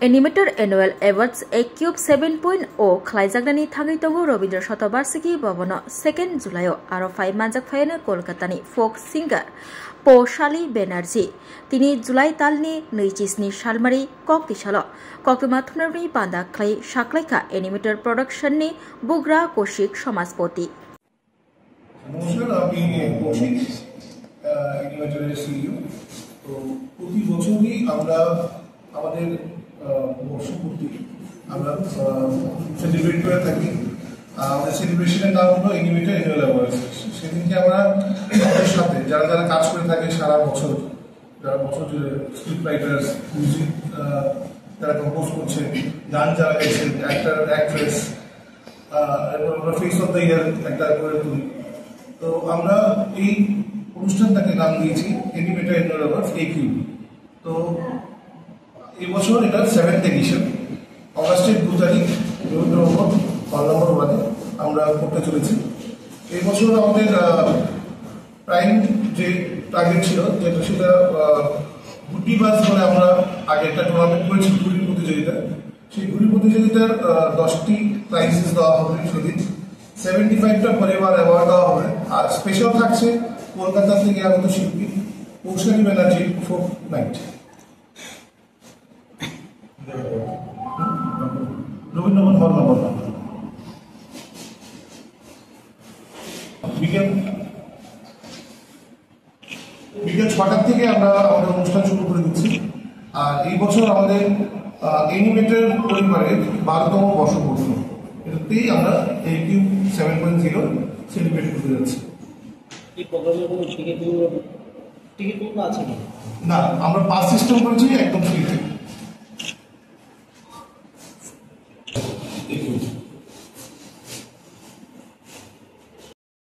Animator annual awards ए cube 7.0 खलाइजागनानि थांगै दङ रवीन्द्र शतबार्षिकी भवन 2 जुलाइआव आरो फाइ मानजाक फायनो कलकातानि फोक सिंगार पौशाली बेनार्जी तिनि जुलाइ तालनि 27 सालमारि ककतिसाल कक्रमा थुनारनि बान्दा खलाइ साख्लाइखा एनिमेटर प्रडाक्शननि बुग्रा कौशिक समाजपति নমস্কার, আমি কৌশিক এনিমেটরের সিইও। তো প্রতি বছরই আমরা আমাদের বর্ষপূর্তি আমরা সেলিব্রেট করে থাকি। আমাদের সেলিব্রেশনের নাম হলো এনিমেটর অ্যানুয়াল অ্যাওয়ার্ডস। সেদিনকে আমরা আমাদের সাথে যারা যারা কাজ করে থাকে সারা বছর, যারা বছর জুড়ে স্ক্রিপ্ট রাইটার্স, মিউজিক যারা কম্পোজ করছে, গান যারা গাইছেন, অ্যাক্টর অ্যাক্ট্রেস, এরপর আমরা ফেস অফ দ্য ইয়ার একটা করে তুলি। তো আমরা এই অনুষ্ঠানটাকে নাম দিয়েছি এনিমেটর অ্যানুয়াল অ্যাওয়ার্ডস একিউ। তো এই বছর এটা 7th এডিশন, অগাস্টের 2 তারিখ রবীন্দ্র ভবন হল নম্বর 1-এ আমরা করতে চলেছি। এই বছর আমাদের প্রাইম যে টার্গেট ছিল যেটা সেটা গুডি বাস বলে আমরা আগে একটা টুর্নামেন্ট করেছি ঘুড়ি প্রতিযোগিতা। সেই ঘুড়ি প্রতিযোগিতার 10টি প্রাইজেস দেওয়া হবে সেদিন। 75টা পরিবার অ্যাওয়ার্ড দেওয়া হবে। আর স্পেশাল থাকছে কলকাতা থেকে আগত শিল্পী পৌশালী ব্যানার্জির ফোক নাইট। রবীন্দ্রভবন হল নম্বর 1। বিকেল 6টার থেকে আমরা আমাদের অনুষ্ঠান শুরু করে দিচ্ছি। আর এই বছর আমাদের এনিমেটর পরিবারের 12তম বর্ষপূর্তি, এটাতেই আমরা একিউ 7.0 সেলিব্রেট করতে যাচ্ছি। এই প্রোগ্রামে কোনো টিকিট আছে না, আমরা পাস সিস্টেম করেছি একদম ফ্রিতে।